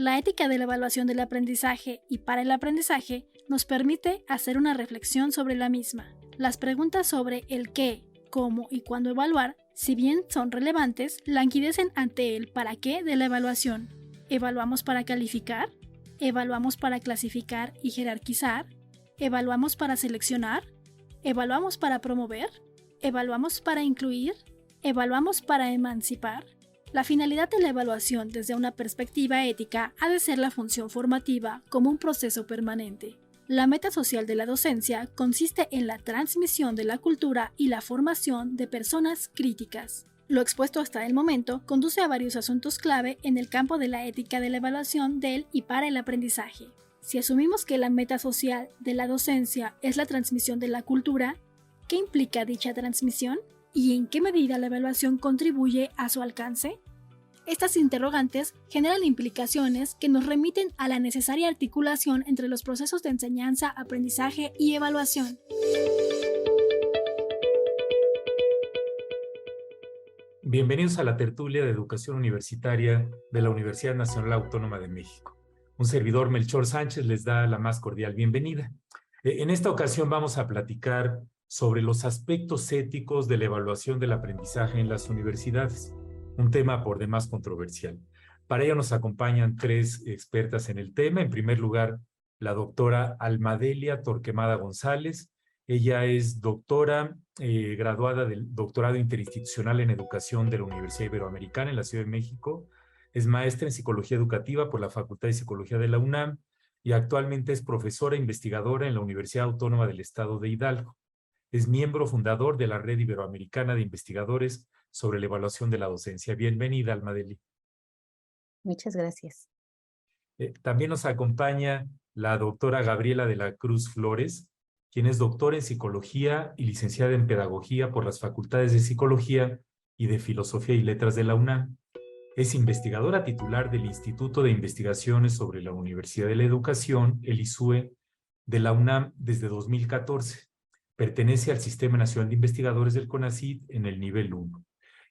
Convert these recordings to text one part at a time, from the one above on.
La ética de la evaluación del aprendizaje y para el aprendizaje nos permite hacer una reflexión sobre la misma. Las preguntas sobre el qué, cómo y cuándo evaluar, si bien son relevantes, languidecen ante el para qué de la evaluación. ¿Evaluamos para calificar? ¿Evaluamos para clasificar y jerarquizar? ¿Evaluamos para seleccionar? ¿Evaluamos para promover? ¿Evaluamos para incluir? ¿Evaluamos para emancipar? La finalidad de la evaluación desde una perspectiva ética ha de ser la función formativa como un proceso permanente. La meta social de la docencia consiste en la transmisión de la cultura y la formación de personas críticas. Lo expuesto hasta el momento conduce a varios asuntos clave en el campo de la ética de la evaluación del y para el aprendizaje. Si asumimos que la meta social de la docencia es la transmisión de la cultura, ¿qué implica dicha transmisión? ¿Y en qué medida la evaluación contribuye a su alcance? Estas interrogantes generan implicaciones que nos remiten a la necesaria articulación entre los procesos de enseñanza, aprendizaje y evaluación. Bienvenidos a la tertulia de educación universitaria de la Universidad Nacional Autónoma de México. Un servidor, Melchor Sánchez, les da la más cordial bienvenida. En esta ocasión vamos a platicar sobre los aspectos éticos de la evaluación del aprendizaje en las universidades, un tema por demás controversial. Para ello nos acompañan tres expertas en el tema. En primer lugar, la doctora Almadelia Torquemada González. Ella es doctora, graduada del doctorado interinstitucional en educación de la Universidad Iberoamericana en la Ciudad de México. Es maestra en psicología educativa por la Facultad de Psicología de la UNAM y actualmente es profesora e investigadora en la Universidad Autónoma del Estado de Hidalgo. Es miembro fundador de la Red Iberoamericana de Investigadores sobre la Evaluación de la Docencia. Bienvenida, Almadelia. Muchas gracias. También nos acompaña la doctora Gabriela de la Cruz Flores, quien es doctora en Psicología y licenciada en Pedagogía por las Facultades de Psicología y de Filosofía y Letras de la UNAM. Es investigadora titular del Instituto de Investigaciones sobre la Universidad de la Educación, el ISUE, de la UNAM desde 2014. Pertenece al Sistema Nacional de Investigadores del CONACYT en el nivel 1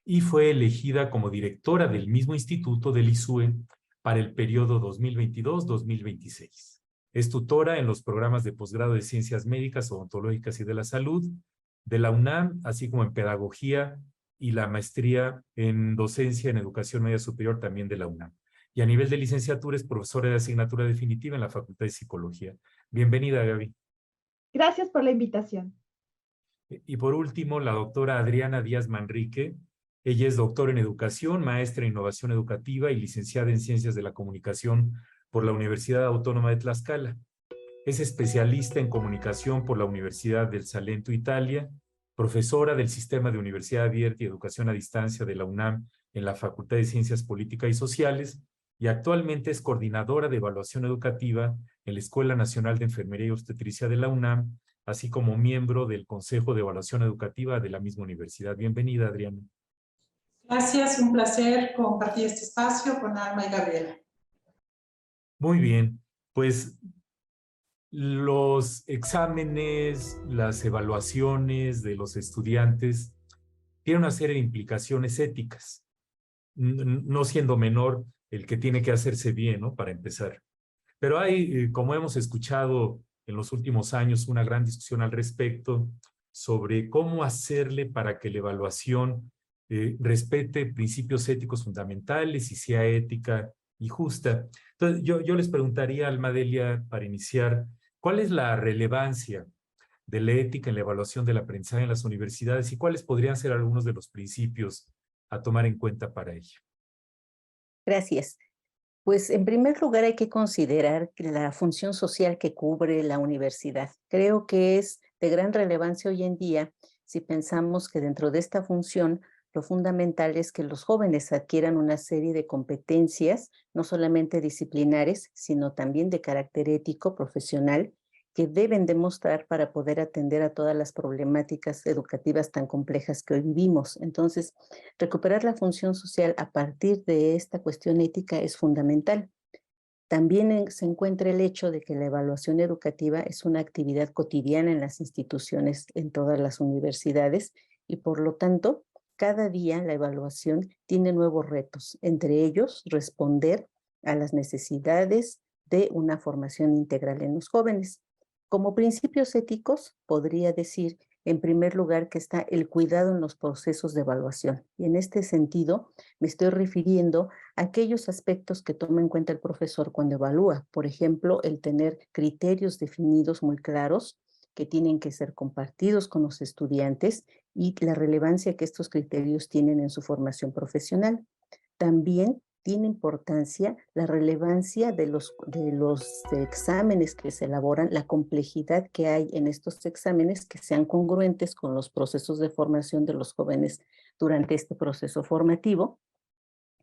y fue elegida como directora del mismo instituto del ISUE para el periodo 2022-2026. Es tutora en los programas de posgrado de Ciencias Médicas, Odontológicas y de la Salud de la UNAM, así como en Pedagogía y la maestría en Docencia en Educación Media Superior también de la UNAM. Y a nivel de licenciatura es profesora de asignatura definitiva en la Facultad de Psicología. Bienvenida, Gaby. Gracias por la invitación. Y por último, la doctora Adriana Díaz Manrique. Ella es doctora en Educación, maestra en Innovación Educativa y licenciada en Ciencias de la Comunicación por la Universidad Autónoma de Tlaxcala. Es especialista en Comunicación por la Universidad del Salento, Italia, profesora del Sistema de Universidad Abierta y Educación a Distancia de la UNAM en la Facultad de Ciencias Políticas y Sociales y actualmente es coordinadora de evaluación educativa en la Escuela Nacional de Enfermería y Obstetricia de la UNAM, así como miembro del Consejo de Evaluación Educativa de la misma universidad. Bienvenida, Adriana. Gracias, un placer compartir este espacio con Alma y Gabriela. Muy bien, pues los exámenes, las evaluaciones de los estudiantes tienen una serie de implicaciones éticas, no siendo menor el que tiene que hacerse bien, ¿no? Para empezar. Pero hay, como hemos escuchado en los últimos años, una gran discusión al respecto sobre cómo hacerle para que la evaluación respete principios éticos fundamentales y sea ética y justa. Entonces, yo les preguntaría, Almadelia, para iniciar, ¿cuál es la relevancia de la ética en la evaluación del aprendizaje en las universidades y cuáles podrían ser algunos de los principios a tomar en cuenta para ello? Gracias. Pues en primer lugar hay que considerar la función social que cubre la universidad. Creo que es de gran relevancia hoy en día si pensamos que dentro de esta función lo fundamental es que los jóvenes adquieran una serie de competencias, no solamente disciplinares, sino también de carácter ético, profesional, que deben demostrar para poder atender a todas las problemáticas educativas tan complejas que hoy vivimos. Entonces, recuperar la función social a partir de esta cuestión ética es fundamental. También se encuentra el hecho de que la evaluación educativa es una actividad cotidiana en las instituciones, en todas las universidades, y por lo tanto, cada día la evaluación tiene nuevos retos, entre ellos responder a las necesidades de una formación integral en los jóvenes. Como principios éticos, podría decir, en primer lugar, que está el cuidado en los procesos de evaluación. Y en este sentido, me estoy refiriendo a aquellos aspectos que toma en cuenta el profesor cuando evalúa. Por ejemplo, el tener criterios definidos muy claros que tienen que ser compartidos con los estudiantes y la relevancia que estos criterios tienen en su formación profesional. También tiene importancia la relevancia de los exámenes que se elaboran, la complejidad que hay en estos exámenes que sean congruentes con los procesos de formación de los jóvenes durante este proceso formativo.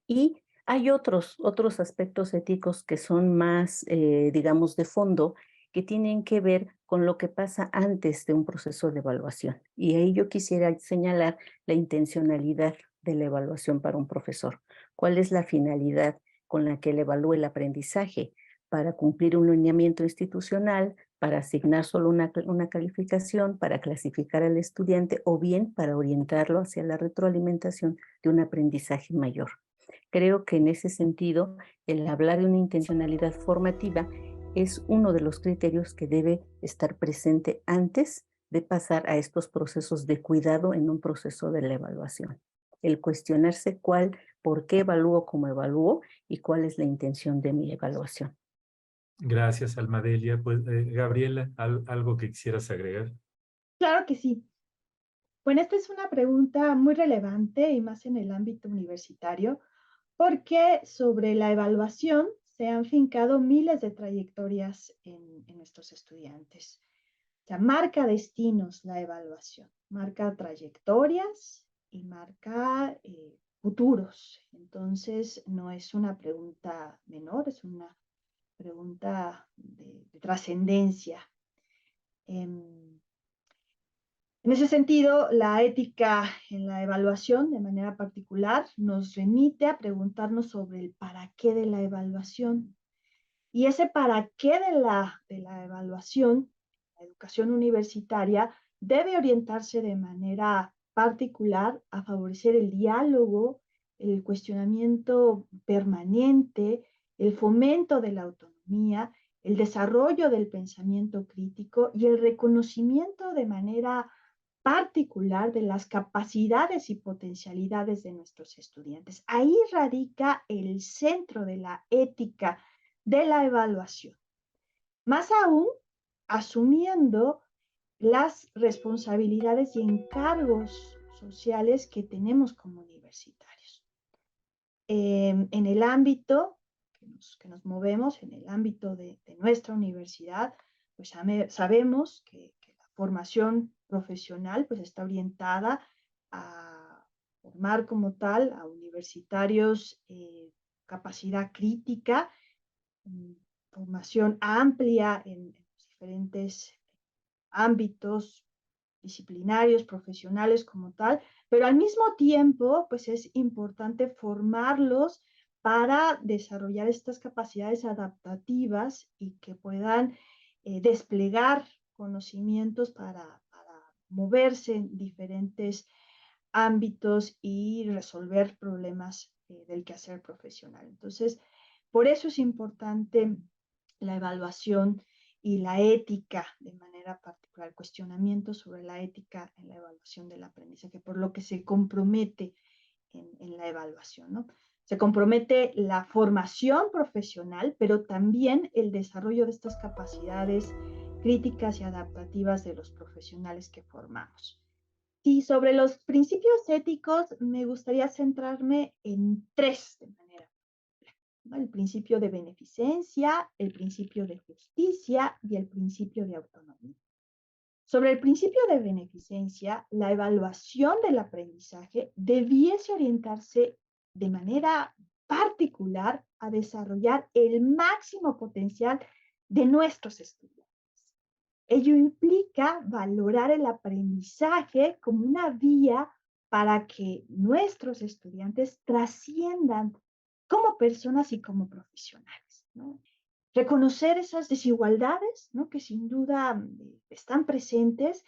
Y hay otros aspectos éticos que son más, digamos, de fondo, que tienen que ver con lo que pasa antes de un proceso de evaluación. Y ahí yo quisiera señalar la intencionalidad de la evaluación para un profesor. ¿Cuál es la finalidad con la que él evalúa el aprendizaje? Para cumplir un lineamiento institucional, para asignar solo una calificación, para clasificar al estudiante o bien para orientarlo hacia la retroalimentación de un aprendizaje mayor. Creo que en ese sentido, el hablar de una intencionalidad formativa es uno de los criterios que debe estar presente antes de pasar a estos procesos de cuidado en un proceso de la evaluación. El cuestionarse por qué evalúo como evalúo y cuál es la intención de mi evaluación. Gracias, Almadelia. Pues, Gabriela, ¿algo que quisieras agregar? Claro que sí. Bueno, esta es una pregunta muy relevante y más en el ámbito universitario, porque sobre la evaluación se han fincado miles de trayectorias en nuestros estudiantes. O sea, marca destinos la evaluación, marca trayectorias y marca futuros. Entonces, no es una pregunta menor, es una pregunta de trascendencia. En ese sentido, la ética en la evaluación, de manera particular, nos remite a preguntarnos sobre el para qué de la evaluación. Y ese para qué de la evaluación, la educación universitaria, debe orientarse de manera particular a favorecer el diálogo, el cuestionamiento permanente, el fomento de la autonomía, el desarrollo del pensamiento crítico y el reconocimiento de manera particular de las capacidades y potencialidades de nuestros estudiantes. Ahí radica el centro de la ética de la evaluación. Más aún, asumiendo las responsabilidades y encargos sociales que tenemos como universitarios. En el ámbito que nos movemos, en el ámbito de nuestra universidad, pues sabemos que la formación profesional pues está orientada a formar como tal a universitarios capacidad crítica, formación amplia en diferentes ámbitos disciplinarios, profesionales como tal, pero al mismo tiempo, pues es importante formarlos para desarrollar estas capacidades adaptativas y que puedan desplegar conocimientos para moverse en diferentes ámbitos y resolver problemas del quehacer profesional. Entonces, por eso es importante la evaluación y la ética de manera particular, cuestionamiento sobre la ética en la evaluación del aprendizaje, por lo que se compromete en la evaluación, ¿no? Se compromete la formación profesional, pero también el desarrollo de estas capacidades críticas y adaptativas de los profesionales que formamos. Y sobre los principios éticos, me gustaría centrarme en tres de manera, ¿no? El principio de beneficencia, el principio de justicia y el principio de autonomía. Sobre el principio de beneficencia, la evaluación del aprendizaje debiese orientarse de manera particular a desarrollar el máximo potencial de nuestros estudiantes. Ello implica valorar el aprendizaje como una vía para que nuestros estudiantes trasciendan como personas y como profesionales, ¿no? Reconocer esas desigualdades, ¿no? Que sin duda están presentes,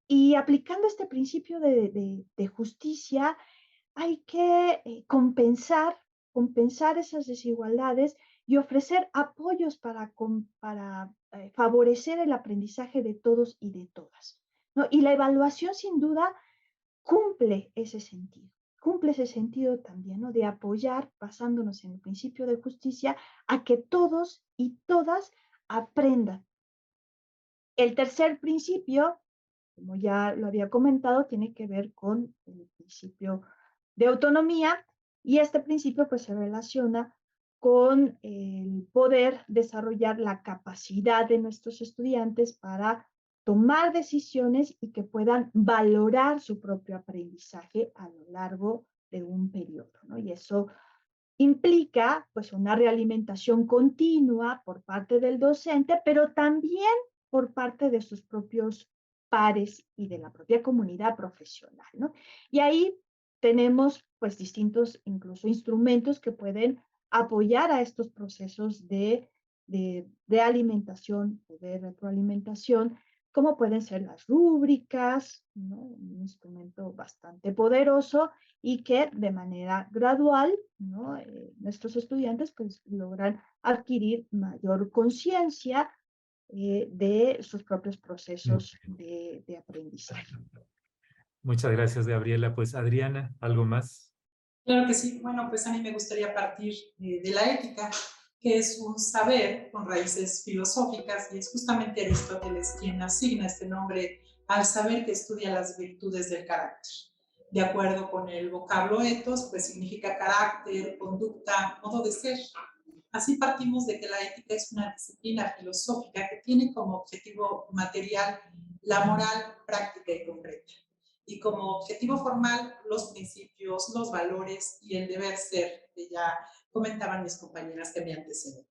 y aplicando este principio de justicia hay que compensar esas desigualdades y ofrecer apoyos para favorecer el aprendizaje de todos y de todas, ¿no? Y la evaluación, sin duda, cumple ese sentido también, ¿no? De apoyar, basándonos en el principio de justicia, a que todos y todas aprendan. El tercer principio, como ya lo había comentado, tiene que ver con el principio de autonomía, y este principio pues se relaciona con el poder desarrollar la capacidad de nuestros estudiantes para tomar decisiones y que puedan valorar su propio aprendizaje a lo largo de un periodo, ¿no? Y eso implica pues una realimentación continua por parte del docente, pero también por parte de sus propios pares y de la propia comunidad profesional, ¿no? Y ahí tenemos pues distintos incluso instrumentos que pueden apoyar a estos procesos de alimentación o de retroalimentación, como pueden ser las rúbricas, ¿no? Un instrumento bastante poderoso y que de manera gradual, ¿no? Nuestros estudiantes pues logran adquirir mayor conciencia de sus propios procesos de aprendizaje. Muchas gracias, Gabriela. Pues Adriana, ¿algo más? Claro que sí. Bueno, pues a mí me gustaría partir de la ética, que es un saber con raíces filosóficas, y es justamente Aristóteles quien asigna este nombre al saber que estudia las virtudes del carácter. De acuerdo con el vocablo ethos, pues significa carácter, conducta, modo de ser. Así partimos de que la ética es una disciplina filosófica que tiene como objetivo material la moral práctica y concreta, y como objetivo formal los principios, los valores y el deber ser, que ya comentaban mis compañeras que me anteceden.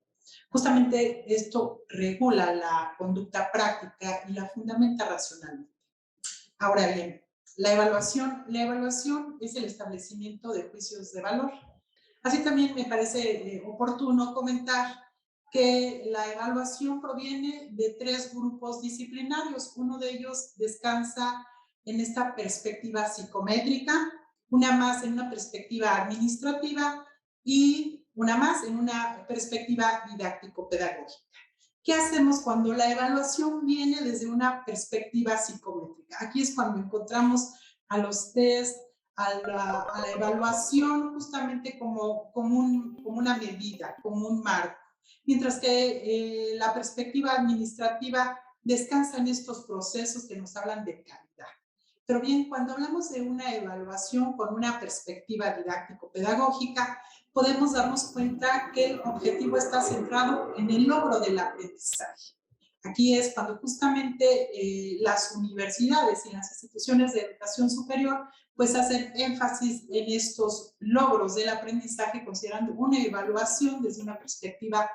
Justamente esto regula la conducta práctica y la fundamenta racionalmente. Ahora bien, la evaluación es el establecimiento de juicios de valor. Así también me parece oportuno comentar que la evaluación proviene de 3 grupos disciplinarios. Uno de ellos descansa en esta perspectiva psicométrica, una más en una perspectiva administrativa y una más en una perspectiva didáctico-pedagógica. ¿Qué hacemos cuando la evaluación viene desde una perspectiva psicométrica? Aquí es cuando encontramos a los test, a la evaluación justamente como una medida, como un marco, mientras que la perspectiva administrativa descansa en estos procesos que nos hablan de calidad. Pero bien, cuando hablamos de una evaluación con una perspectiva didáctico-pedagógica, podemos darnos cuenta que el objetivo está centrado en el logro del aprendizaje. Aquí es cuando justamente las universidades y las instituciones de educación superior pues hacen énfasis en estos logros del aprendizaje, considerando una evaluación desde una perspectiva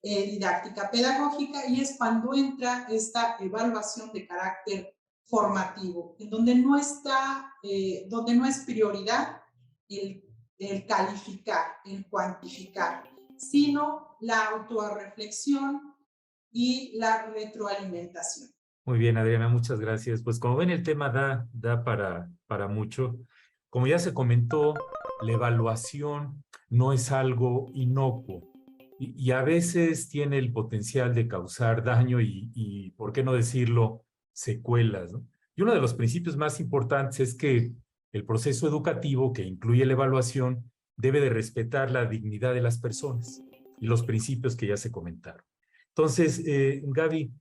didáctica pedagógica, y es cuando entra esta evaluación de carácter formativo, en donde no es prioridad el calificar, el cuantificar, sino la autorreflexión y la retroalimentación. Muy bien, Adriana, muchas gracias. Pues como ven, el tema da para mucho. Como ya se comentó, la evaluación no es algo inocuo y a veces tiene el potencial de causar daño y, ¿por qué no decirlo?, secuelas, ¿no? Y uno de los principios más importantes es que el proceso educativo que incluye la evaluación debe de respetar la dignidad de las personas y los principios que ya se comentaron. Entonces, Gaby,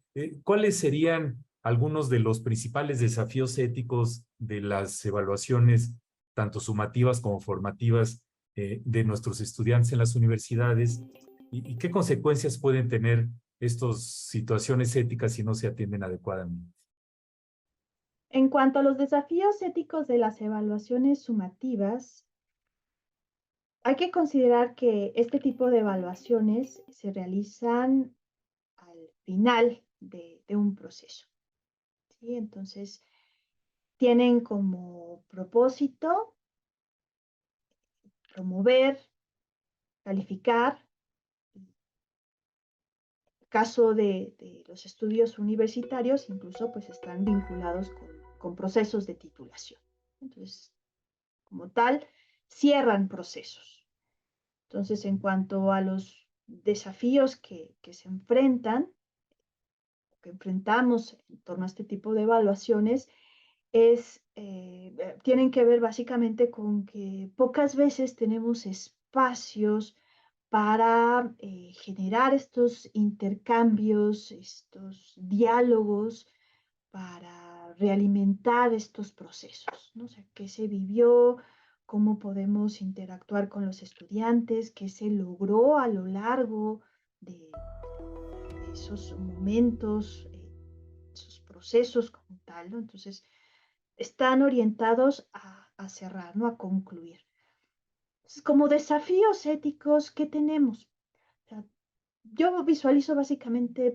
¿cuáles serían algunos de los principales desafíos éticos de las evaluaciones, tanto sumativas como formativas, de nuestros estudiantes en las universidades? ¿Y qué consecuencias pueden tener estas situaciones éticas si no se atienden adecuadamente? En cuanto a los desafíos éticos de las evaluaciones sumativas, hay que considerar que este tipo de evaluaciones se realizan al final de un proceso, ¿sí? Entonces, tienen como propósito promover, calificar. Caso de los estudios universitarios, incluso pues están vinculados con procesos de titulación. Entonces, como tal, cierran procesos. Entonces, en cuanto a los desafíos que se enfrentan, que enfrentamos en torno a este tipo de evaluaciones, tienen que ver básicamente con que pocas veces tenemos espacios para generar estos intercambios, estos diálogos, para realimentar estos procesos, ¿no? O sea, qué se vivió, cómo podemos interactuar con los estudiantes, qué se logró a lo largo de esos momentos, esos procesos como tal, ¿no? Entonces, están orientados a cerrar, ¿no? A concluir. Entonces, como desafíos éticos, ¿qué tenemos? O sea, yo visualizo básicamente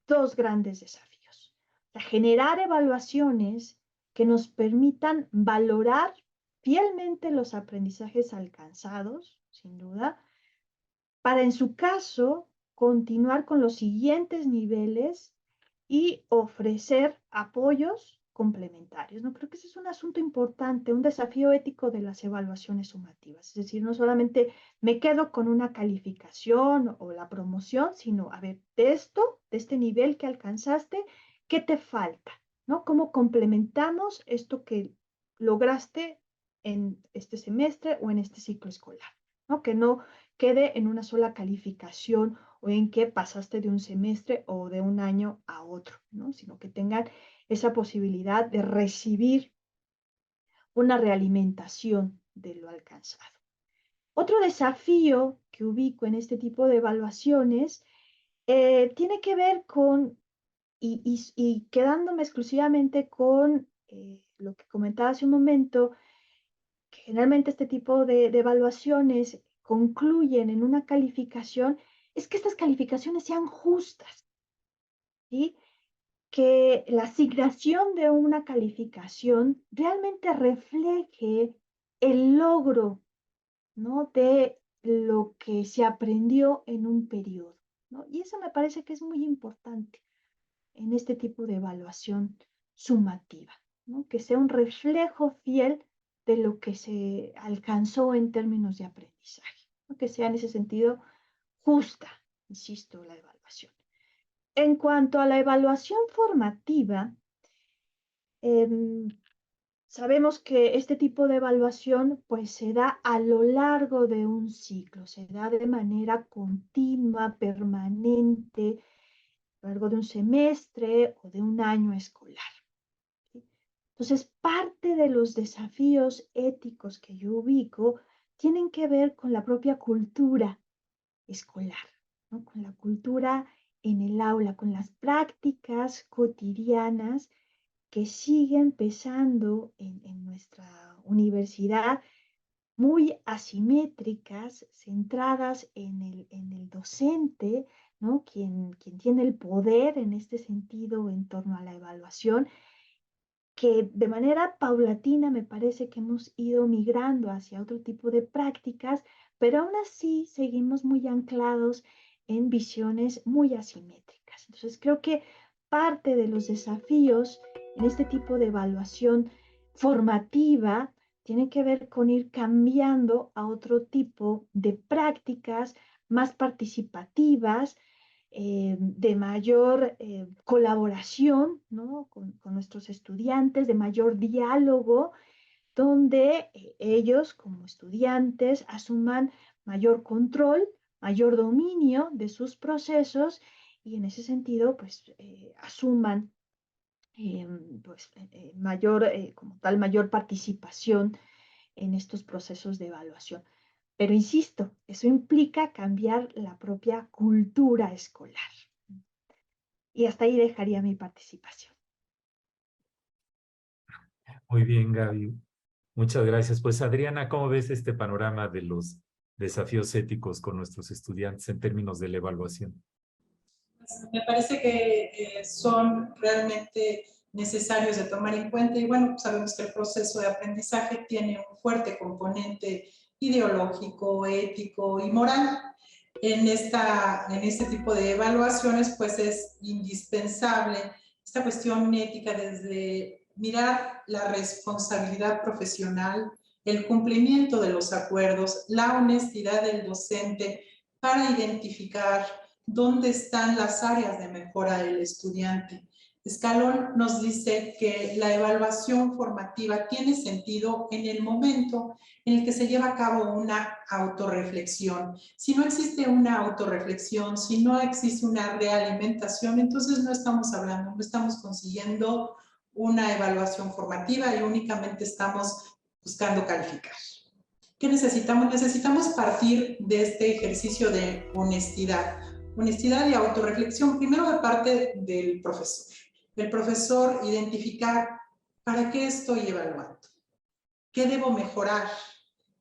dos grandes desafíos. O sea, generar evaluaciones que nos permitan valorar fielmente los aprendizajes alcanzados, sin duda, para en su caso continuar con los siguientes niveles y ofrecer apoyos complementarios, ¿no? Creo que ese es un asunto importante, un desafío ético de las evaluaciones sumativas. Es decir, no solamente me quedo con una calificación o la promoción, sino, a ver, de esto, de este nivel que alcanzaste, ¿qué te falta? ¿No? ¿Cómo complementamos esto que lograste en este semestre o en este ciclo escolar? ¿No? Que no quede en una sola calificación o en que pasaste de un semestre o de un año a otro, ¿no? Sino que tengan esa posibilidad de recibir una realimentación de lo alcanzado. Otro desafío que ubico en este tipo de evaluaciones tiene que ver con, y quedándome exclusivamente con lo que comentaba hace un momento, que generalmente este tipo de evaluaciones concluyen en una calificación, es que estas calificaciones sean justas, ¿sí? Que la asignación de una calificación realmente refleje el logro, ¿no? De lo que se aprendió en un periodo, ¿no? Y eso me parece que es muy importante en este tipo de evaluación sumativa, ¿no? Que sea un reflejo fiel de lo que se alcanzó en términos de aprendizaje, ¿no? Que sea en ese sentido justa, insisto, la evaluación. En cuanto a la evaluación formativa, eh, sabemos que este tipo de evaluación pues se da a lo largo de un ciclo, se da de manera continua, permanente, a lo largo de un semestre o de un año escolar. ¿Sí? Entonces, parte de los desafíos éticos que yo ubico tienen que ver con la propia cultura escolar, ¿no? Con la cultura en el aula, con las prácticas cotidianas que siguen pesando en nuestra universidad, muy asimétricas, centradas en el docente, ¿no? Quien tiene el poder en este sentido en torno a la evaluación, que de manera paulatina me parece que hemos ido migrando hacia otro tipo de prácticas, pero aún así seguimos muy anclados en visiones muy asimétricas. Entonces creo que parte de los desafíos en este tipo de evaluación formativa tiene que ver con ir cambiando a otro tipo de prácticas más participativas, de mayor colaboración, ¿no? Con nuestros estudiantes, de mayor diálogo, donde ellos como estudiantes asuman mayor control, mayor dominio de sus procesos y en ese sentido pues asuman eh, pues, mayor, como tal, mayor participación en estos procesos de evaluación. Pero insisto, eso implica cambiar la propia cultura escolar. Y hasta ahí dejaría mi participación. Muy bien, Gaby. Muchas gracias. Pues Adriana, ¿cómo ves este panorama de los desafíos éticos con nuestros estudiantes en términos de la evaluación? Me parece que son realmente necesarios de tomar en cuenta y bueno, sabemos que el proceso de aprendizaje tiene un fuerte componente ideológico, ético y moral. En este tipo de evaluaciones pues es indispensable esta cuestión ética desde mirar la responsabilidad profesional, el cumplimiento de los acuerdos, la honestidad del docente para identificar dónde están las áreas de mejora del estudiante. Escalón nos dice que la evaluación formativa tiene sentido en el momento en el que se lleva a cabo una autorreflexión. Si no existe una autorreflexión, si no existe una realimentación, entonces no estamos hablando, no estamos consiguiendo una evaluación formativa y únicamente estamos buscando calificar. ¿Qué necesitamos? Necesitamos partir de este ejercicio de honestidad. Honestidad y autorreflexión, primero de parte del profesor. El profesor identificar para qué estoy evaluando, qué debo mejorar,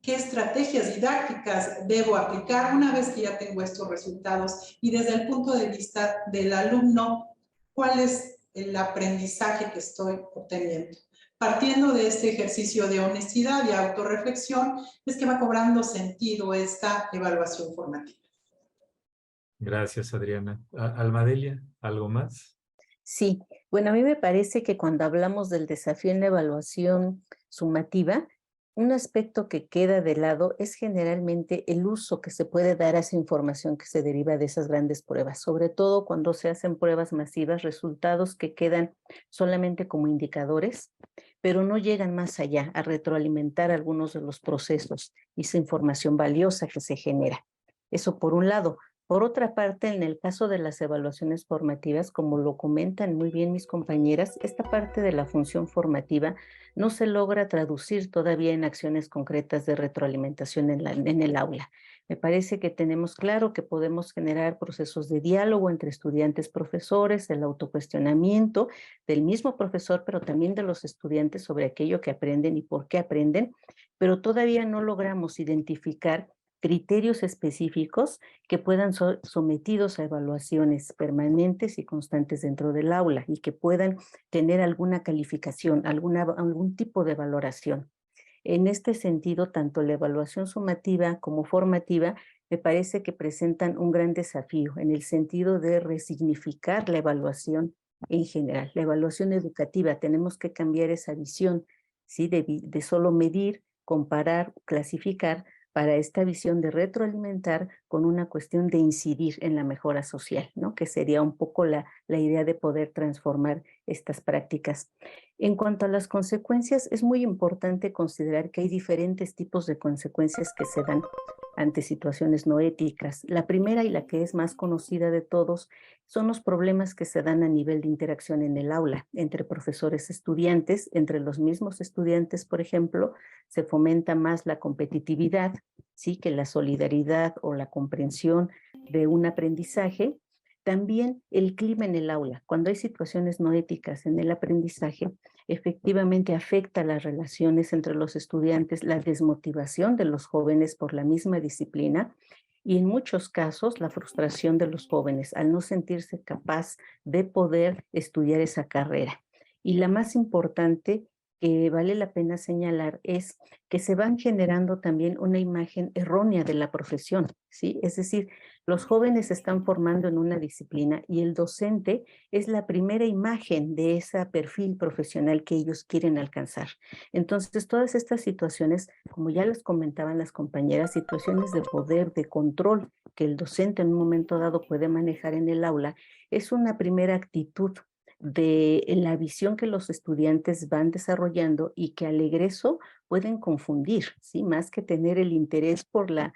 qué estrategias didácticas debo aplicar una vez que ya tengo estos resultados y desde el punto de vista del alumno, cuál es el aprendizaje que estoy obteniendo. Partiendo de este ejercicio de honestidad y autorreflexión es que va cobrando sentido esta evaluación formativa. Gracias, Adriana. Almadelia, ¿algo más? Sí, bueno, a mí me parece que cuando hablamos del desafío en la evaluación sumativa, un aspecto que queda de lado es generalmente el uso que se puede dar a esa información que se deriva de esas grandes pruebas, sobre todo cuando se hacen pruebas masivas, resultados que quedan solamente como indicadores, pero no llegan más allá a retroalimentar algunos de los procesos y esa información valiosa que se genera. Eso por un lado. Por otra parte, en el caso de las evaluaciones formativas, como lo comentan muy bien mis compañeras, esta parte de la función formativa no se logra traducir todavía en acciones concretas de retroalimentación en el aula. Me parece que tenemos claro que podemos generar procesos de diálogo entre estudiantes, profesores, el autocuestionamiento del mismo profesor, pero también de los estudiantes sobre aquello que aprenden y por qué aprenden, pero todavía no logramos identificar criterios específicos que puedan ser sometidos a evaluaciones permanentes y constantes dentro del aula y que puedan tener alguna calificación, algún tipo de valoración. En este sentido, tanto la evaluación sumativa como formativa me parece que presentan un gran desafío en el sentido de resignificar la evaluación en general. La evaluación educativa, tenemos que cambiar esa visión, ¿sí? de solo medir, comparar, clasificar, para esta visión de retroalimentar con una cuestión de incidir en la mejora social, ¿no? Que sería un poco la idea de poder transformar estas prácticas. En cuanto a las consecuencias, es muy importante considerar que hay diferentes tipos de consecuencias que se dan ante situaciones no éticas. La primera y la que es más conocida de todos son los problemas que se dan a nivel de interacción en el aula, entre profesores y estudiantes, entre los mismos estudiantes, por ejemplo, se fomenta más la competitividad, ¿sí? Que la solidaridad o la comprensión de un aprendizaje. También el clima en el aula, cuando hay situaciones no éticas en el aprendizaje, efectivamente afecta las relaciones entre los estudiantes, la desmotivación de los jóvenes por la misma disciplina y en muchos casos la frustración de los jóvenes al no sentirse capaz de poder estudiar esa carrera. Y la más importante que vale la pena señalar es que se van generando también una imagen errónea de la profesión, ¿sí? Es decir, los jóvenes se están formando en una disciplina y el docente es la primera imagen de ese perfil profesional que ellos quieren alcanzar. Entonces, todas estas situaciones, como ya les comentaban las compañeras, situaciones de poder, de control que el docente en un momento dado puede manejar en el aula, es una primera actitud de la visión que los estudiantes van desarrollando y que al egreso pueden confundir, ¿sí? Más que tener el interés por la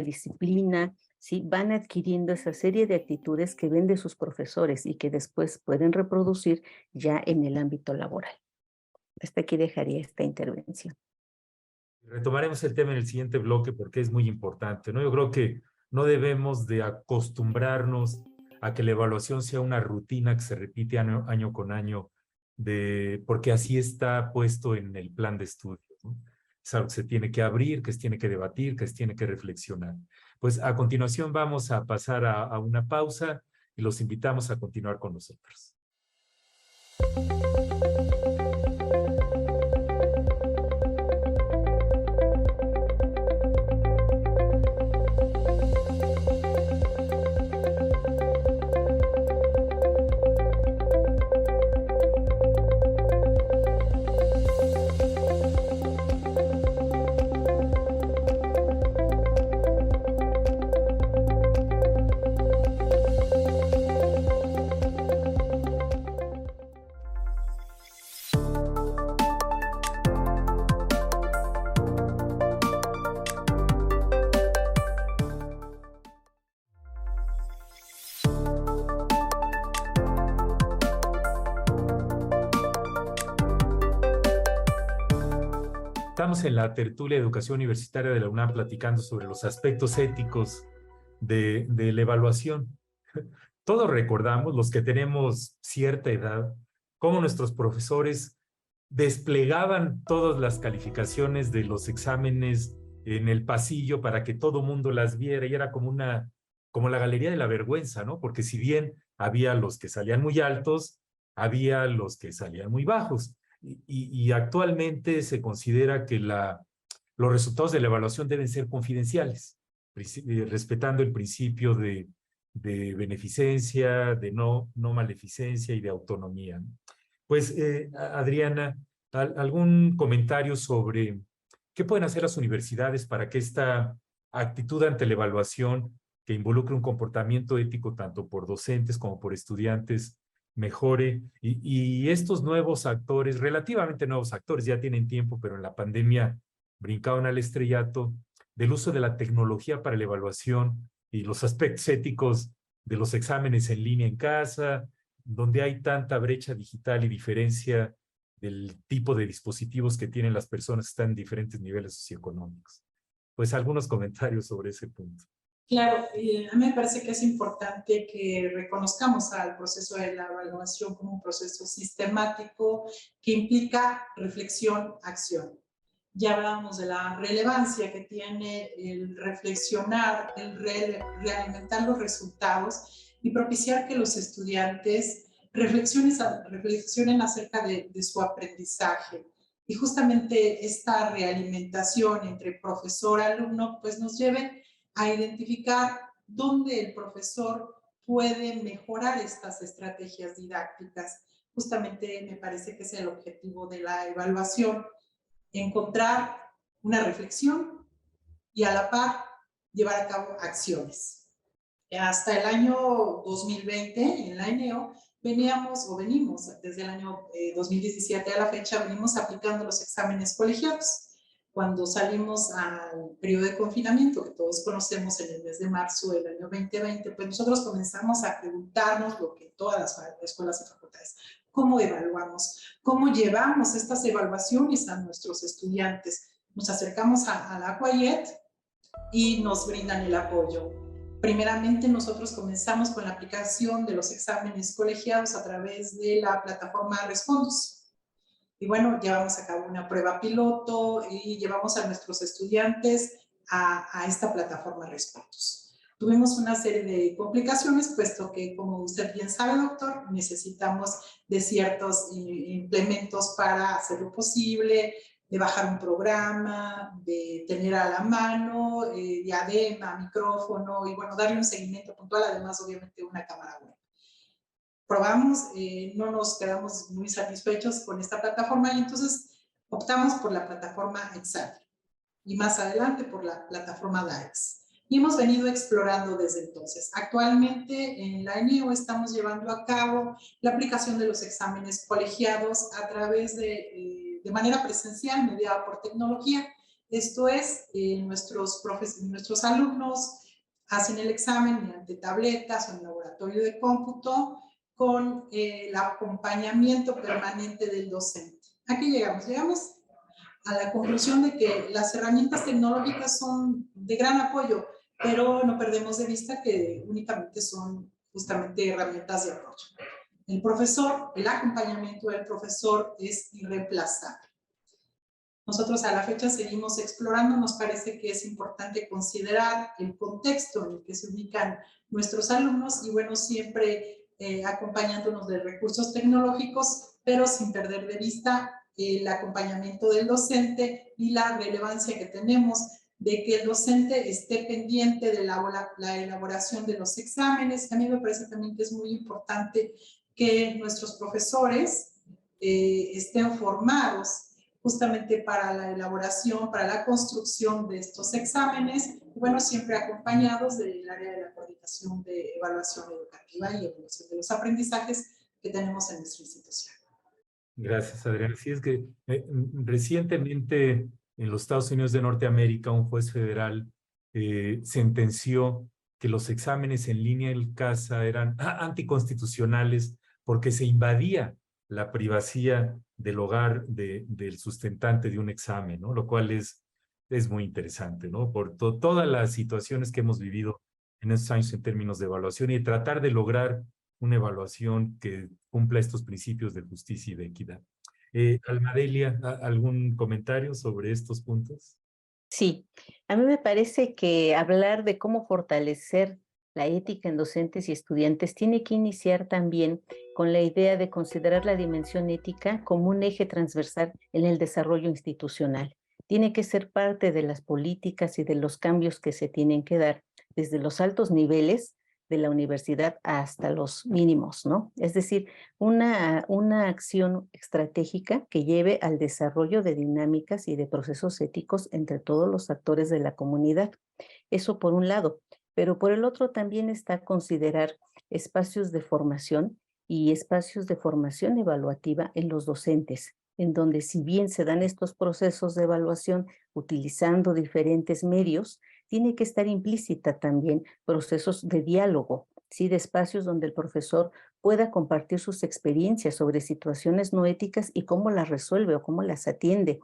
disciplina, ¿sí? Van adquiriendo esa serie de actitudes que ven de sus profesores y que después pueden reproducir ya en el ámbito laboral. Hasta aquí dejaría esta intervención. Retomaremos el tema en el siguiente bloque porque es muy importante, ¿no? Yo creo que no debemos de acostumbrarnos a que la evaluación sea una rutina que se repite año con año, porque así está puesto en el plan de estudios, ¿no? Es algo que se tiene que abrir, que se tiene que debatir, que se tiene que reflexionar. Pues a continuación vamos a pasar a una pausa y los invitamos a continuar con nosotros. Estamos en la tertulia de educación universitaria de la UNAM platicando sobre los aspectos éticos de la evaluación. Todos recordamos, los que tenemos cierta edad, cómo nuestros profesores desplegaban todas las calificaciones de los exámenes en el pasillo para que todo mundo las viera, y era como la galería de la vergüenza, ¿no? Porque si bien había los que salían muy altos, había los que salían muy bajos. Y actualmente se considera que los resultados de la evaluación deben ser confidenciales, respetando el principio de beneficencia, de no maleficencia y de autonomía. Pues, Adriana, ¿algún comentario sobre qué pueden hacer las universidades para que esta actitud ante la evaluación, que involucre un comportamiento ético tanto por docentes como por estudiantes, mejore? Y estos nuevos actores, relativamente nuevos actores, ya tienen tiempo, pero en la pandemia brincaron al estrellato, del uso de la tecnología para la evaluación y los aspectos éticos de los exámenes en línea en casa, donde hay tanta brecha digital y diferencia del tipo de dispositivos que tienen las personas que están en diferentes niveles socioeconómicos. Pues algunos comentarios sobre ese punto. Claro, a mí me parece que es importante que reconozcamos al proceso de la evaluación como un proceso sistemático que implica reflexión, acción. Ya hablábamos de la relevancia que tiene el reflexionar, el realimentar los resultados y propiciar que los estudiantes reflexionen acerca de su aprendizaje. Y justamente esta realimentación entre profesor-alumno pues nos lleve a identificar dónde el profesor puede mejorar estas estrategias didácticas. Justamente me parece que es el objetivo de la evaluación, encontrar una reflexión y a la par llevar a cabo acciones. Hasta el año 2020, en la ENEO, venimos desde el año 2017 a la fecha, venimos aplicando los exámenes colegiados. Cuando salimos al periodo de confinamiento, que todos conocemos en el mes de marzo del año 2020, pues nosotros comenzamos a preguntarnos lo que todas las escuelas y facultades, ¿cómo evaluamos? ¿Cómo llevamos estas evaluaciones a nuestros estudiantes? Nos acercamos a la UAYET y nos brindan el apoyo. Primeramente, nosotros comenzamos con la aplicación de los exámenes colegiados a través de la plataforma Respondos. Y bueno, llevamos a cabo una prueba piloto y llevamos a nuestros estudiantes a esta plataforma Respondos. Tuvimos una serie de complicaciones, puesto que, como usted bien sabe, doctor, necesitamos de ciertos implementos para hacerlo posible, de bajar un programa, de tener a la mano, diadema, micrófono, y bueno, darle un seguimiento puntual, además, obviamente, una cámara web. Probamos, no nos quedamos muy satisfechos con esta plataforma y entonces optamos por la plataforma Examen y más adelante por la plataforma DAEX. Y hemos venido explorando desde entonces. Actualmente en la ENEO estamos llevando a cabo la aplicación de los exámenes colegiados a través de manera presencial, mediada por tecnología. Esto es, nuestros alumnos hacen el examen mediante tabletas o en laboratorio de cómputo, con el acompañamiento permanente del docente. ¿A qué llegamos? Llegamos a la conclusión de que las herramientas tecnológicas son de gran apoyo, pero no perdemos de vista que únicamente son justamente herramientas de apoyo. El profesor, el acompañamiento del profesor es irreemplazable. Nosotros a la fecha seguimos explorando, nos parece que es importante considerar el contexto en el que se ubican nuestros alumnos y bueno, siempre acompañándonos de recursos tecnológicos, pero sin perder de vista el acompañamiento del docente y la relevancia que tenemos de que el docente esté pendiente de la elaboración de los exámenes. A mí me parece también que es muy importante que nuestros profesores estén formados justamente para la elaboración, para la construcción de estos exámenes, bueno, siempre acompañados del área de la coordinación de evaluación educativa y evaluación de los aprendizajes que tenemos en nuestra institución. Gracias, Adriana. Sí, es que recientemente en los Estados Unidos de Norteamérica un juez federal sentenció que los exámenes en línea en casa eran anticonstitucionales porque se invadía la privacidad del hogar del sustentante de un examen, ¿no? Lo cual es muy interesante, ¿no? Por todas las situaciones que hemos vivido en estos años en términos de evaluación y tratar de lograr una evaluación que cumpla estos principios de justicia y de equidad. Almadelia, ¿algún comentario sobre estos puntos? Sí, a mí me parece que hablar de cómo fortalecer la ética en docentes y estudiantes tiene que iniciar también con la idea de considerar la dimensión ética como un eje transversal en el desarrollo institucional. Tiene que ser parte de las políticas y de los cambios que se tienen que dar desde los altos niveles de la universidad hasta los mínimos, ¿no? Es decir, una acción estratégica que lleve al desarrollo de dinámicas y de procesos éticos entre todos los actores de la comunidad. Eso por un lado, pero por el otro también está considerar espacios de formación y espacios de formación evaluativa en los docentes, en donde si bien se dan estos procesos de evaluación utilizando diferentes medios, tiene que estar implícita también procesos de diálogo, ¿sí? De espacios donde el profesor pueda compartir sus experiencias sobre situaciones no éticas y cómo las resuelve o cómo las atiende.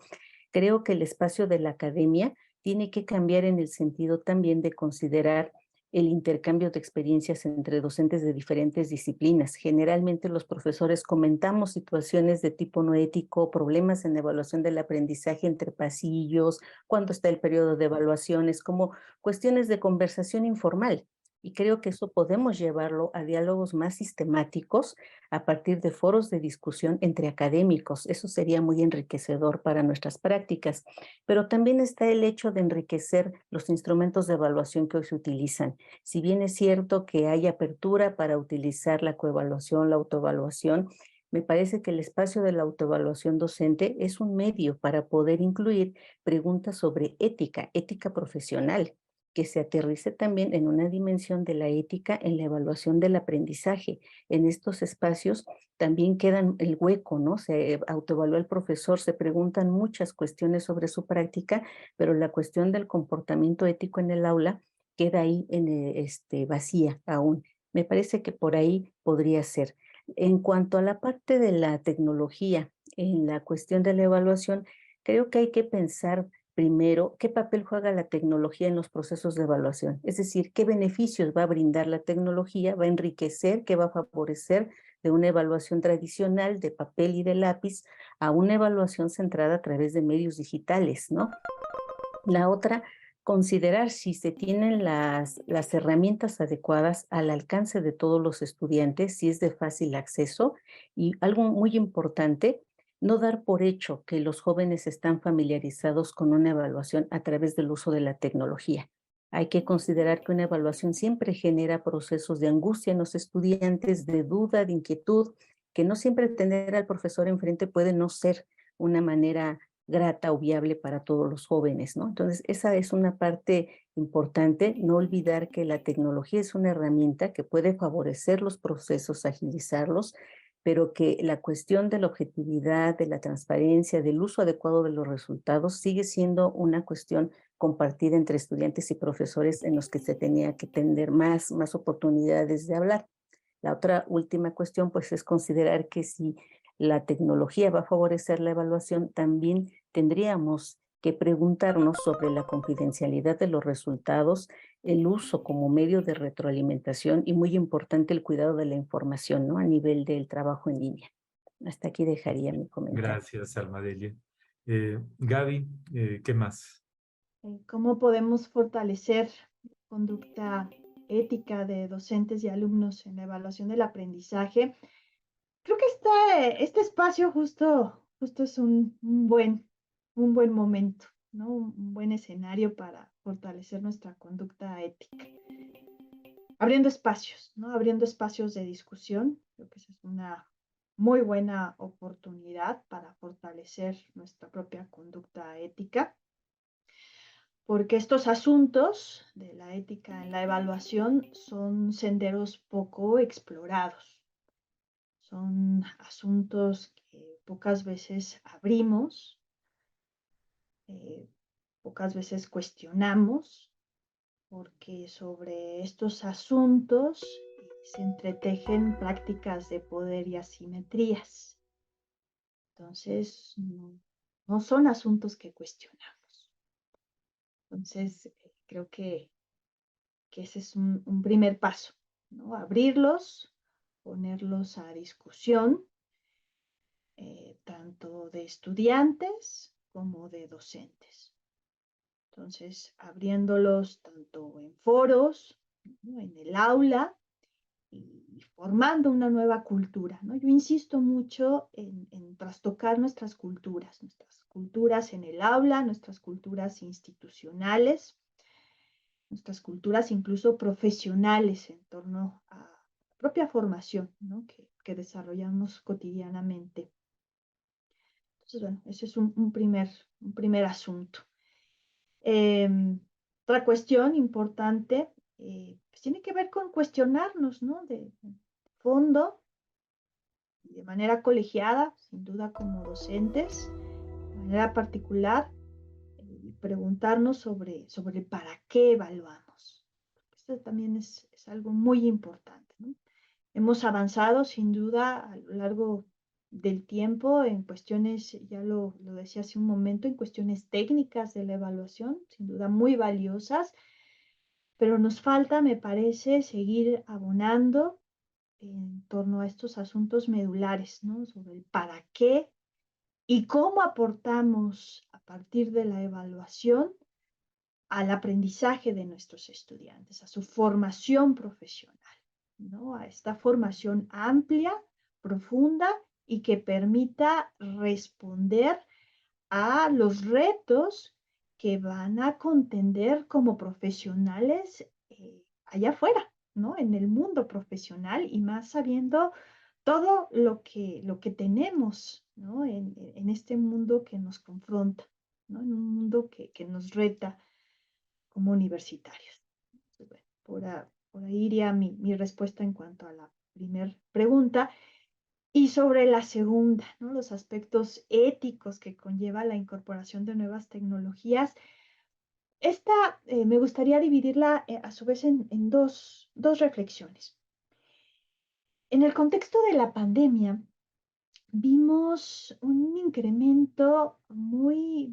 Creo que el espacio de la academia tiene que cambiar en el sentido también de considerar el intercambio de experiencias entre docentes de diferentes disciplinas. Generalmente los profesores comentamos situaciones de tipo no ético, problemas en evaluación del aprendizaje entre pasillos, cuando está el periodo de evaluaciones, como cuestiones de conversación informal. Y creo que eso podemos llevarlo a diálogos más sistemáticos a partir de foros de discusión entre académicos. Eso sería muy enriquecedor para nuestras prácticas. Pero también está el hecho de enriquecer los instrumentos de evaluación que hoy se utilizan. Si bien es cierto que hay apertura para utilizar la coevaluación, la autoevaluación, me parece que el espacio de la autoevaluación docente es un medio para poder incluir preguntas sobre ética, ética profesional, que se aterrice también en una dimensión de la ética en la evaluación del aprendizaje. En estos espacios también quedan el hueco, ¿no? Se autoevalúa el profesor, se preguntan muchas cuestiones sobre su práctica, pero la cuestión del comportamiento ético en el aula queda ahí vacía aún. Me parece que por ahí podría ser. En cuanto a la parte de la tecnología, en la cuestión de la evaluación, creo que hay que pensar primero qué papel juega la tecnología en los procesos de evaluación. Es decir, qué beneficios va a brindar la tecnología, va a enriquecer, qué va a favorecer de una evaluación tradicional de papel y de lápiz a una evaluación centrada a través de medios digitales, ¿no? La otra, considerar si se tienen las herramientas adecuadas al alcance de todos los estudiantes, si es de fácil acceso. Y algo muy importante, no dar por hecho que los jóvenes están familiarizados con una evaluación a través del uso de la tecnología. Hay que considerar que una evaluación siempre genera procesos de angustia en los estudiantes, de duda, de inquietud, que no siempre tener al profesor enfrente puede no ser una manera grata o viable para todos los jóvenes, ¿no? Entonces, esa es una parte importante, no olvidar que la tecnología es una herramienta que puede favorecer los procesos, agilizarlos, pero que la cuestión de la objetividad, de la transparencia, del uso adecuado de los resultados sigue siendo una cuestión compartida entre estudiantes y profesores en los que se tenía que tener más oportunidades de hablar. La otra última cuestión, pues, es considerar que si la tecnología va a favorecer la evaluación, también tendríamos que preguntarnos sobre la confidencialidad de los resultados, el uso como medio de retroalimentación y, muy importante, el cuidado de la información, ¿no? A nivel del trabajo en línea. Hasta aquí dejaría mi comentario. Gracias, Almadelia. Gaby, ¿qué más? ¿Cómo podemos fortalecer conducta ética de docentes y alumnos en la evaluación del aprendizaje? Creo que este espacio justo es un buen momento, ¿no? Un buen escenario para fortalecer nuestra conducta ética. Abriendo espacios, ¿no? Abriendo espacios de discusión. Creo que esa es una muy buena oportunidad para fortalecer nuestra propia conducta ética, porque estos asuntos de la ética en la evaluación son senderos poco explorados. Son asuntos que pocas veces abrimos, pocas veces cuestionamos, porque sobre estos asuntos se entretejen prácticas de poder y asimetrías. Entonces, no son asuntos que cuestionamos. Entonces, creo que ese es un primer paso, ¿no? Abrirlos, ponerlos a discusión, tanto de estudiantes como de docentes. Entonces, abriéndolos tanto en foros, ¿no? En el aula, y formando una nueva cultura, ¿no? Yo insisto mucho en trastocar nuestras culturas en el aula, nuestras culturas institucionales, nuestras culturas incluso profesionales en torno a la propia formación, ¿no? que desarrollamos cotidianamente. Entonces, bueno, ese es un primer asunto. Otra cuestión importante pues tiene que ver con cuestionarnos, ¿no? De fondo y de manera colegiada, sin duda como docentes, de manera particular, preguntarnos sobre para qué evaluamos. Esto también es algo muy importante, ¿no? Hemos avanzado sin duda a lo largo del tiempo en cuestiones, ya lo decía hace un momento, en cuestiones técnicas de la evaluación, sin duda muy valiosas, pero nos falta, me parece, seguir abonando en torno a estos asuntos medulares, ¿no? Sobre el para qué y cómo aportamos a partir de la evaluación al aprendizaje de nuestros estudiantes, a su formación profesional, ¿no? A esta formación amplia, profunda y que permita responder a los retos que van a contender como profesionales allá afuera, ¿no? En el mundo profesional y más sabiendo todo lo que tenemos, ¿no? En este mundo que nos confronta, ¿no? En un mundo que nos reta como universitarios. Entonces, bueno, por ahí iría mi respuesta en cuanto a la primera pregunta. Y sobre la segunda, ¿no? Los aspectos éticos que conlleva la incorporación de nuevas tecnologías. Esta me gustaría dividirla a su vez en dos reflexiones. En el contexto de la pandemia, vimos un incremento muy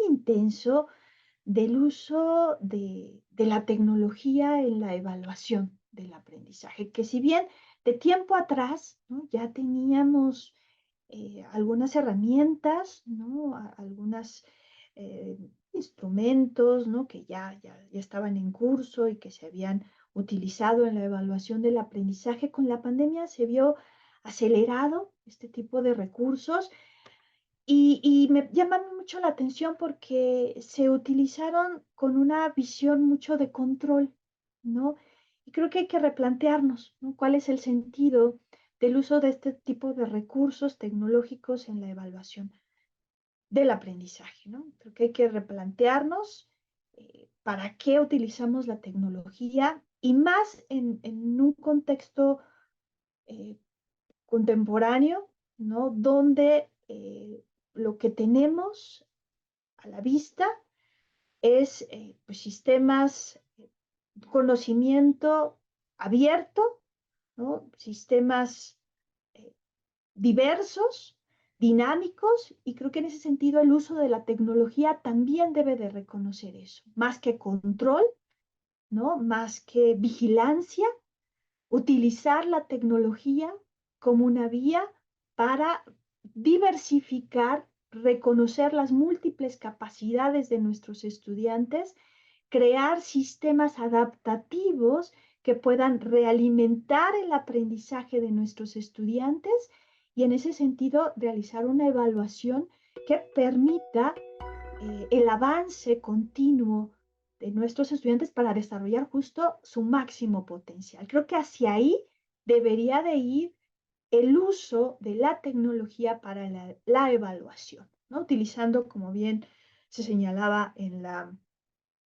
intenso del uso de la tecnología en la evaluación del aprendizaje, que si bien de tiempo atrás, ¿no? Ya teníamos algunas herramientas, ¿no? Algunos instrumentos, ¿no? Que ya estaban en curso y que se habían utilizado en la evaluación del aprendizaje. Con la pandemia se vio acelerado este tipo de recursos y me llama mucho la atención porque se utilizaron con una visión mucho de control, ¿no? Y creo que hay que replantearnos, ¿no? ¿Cuál es el sentido del uso de este tipo de recursos tecnológicos en la evaluación del aprendizaje, ¿no? Creo que hay que replantearnos para qué utilizamos la tecnología y más en un contexto eh, contemporáneo, ¿no? Donde lo que tenemos a la vista es pues sistemas, conocimiento abierto, ¿no? Sistemas eh, diversos, dinámicos, y creo que en ese sentido el uso de la tecnología también debe de reconocer eso, más que control, ¿no? Más que vigilancia, utilizar la tecnología como una vía para diversificar, reconocer las múltiples capacidades de nuestros estudiantes, crear sistemas adaptativos que puedan realimentar el aprendizaje de nuestros estudiantes y en ese sentido realizar una evaluación que permita el avance continuo de nuestros estudiantes para desarrollar justo su máximo potencial. Creo que hacia ahí debería de ir el uso de la tecnología para la evaluación, ¿no? Utilizando, como bien se señalaba en la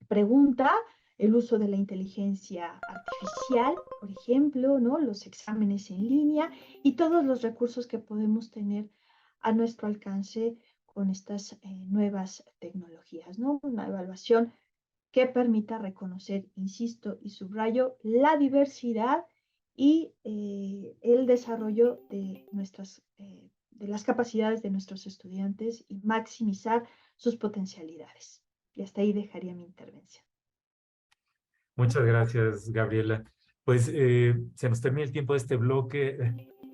pregunta, el uso de la inteligencia artificial, por ejemplo, ¿no? Los exámenes en línea y todos los recursos que podemos tener a nuestro alcance con estas nuevas tecnologías, ¿no? Una evaluación que permita reconocer, insisto y subrayo, la diversidad y el desarrollo de nuestras las capacidades de nuestros estudiantes y maximizar sus potencialidades. Y hasta ahí dejaría mi intervención. Muchas gracias, Gabriela. Pues se nos termina el tiempo de este bloque.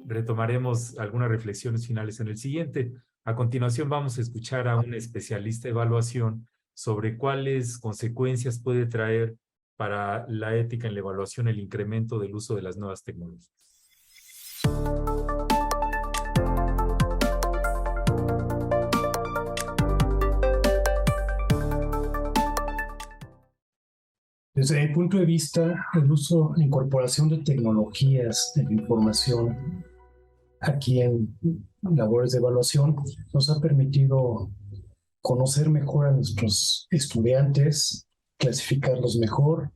Retomaremos algunas reflexiones finales en el siguiente. A continuación vamos a escuchar a un especialista de evaluación sobre cuáles consecuencias puede traer para la ética en la evaluación el incremento del uso de las nuevas tecnologías. Desde mi punto de vista, el uso, la incorporación de tecnologías de la información aquí en labores de evaluación nos ha permitido conocer mejor a nuestros estudiantes, clasificarlos mejor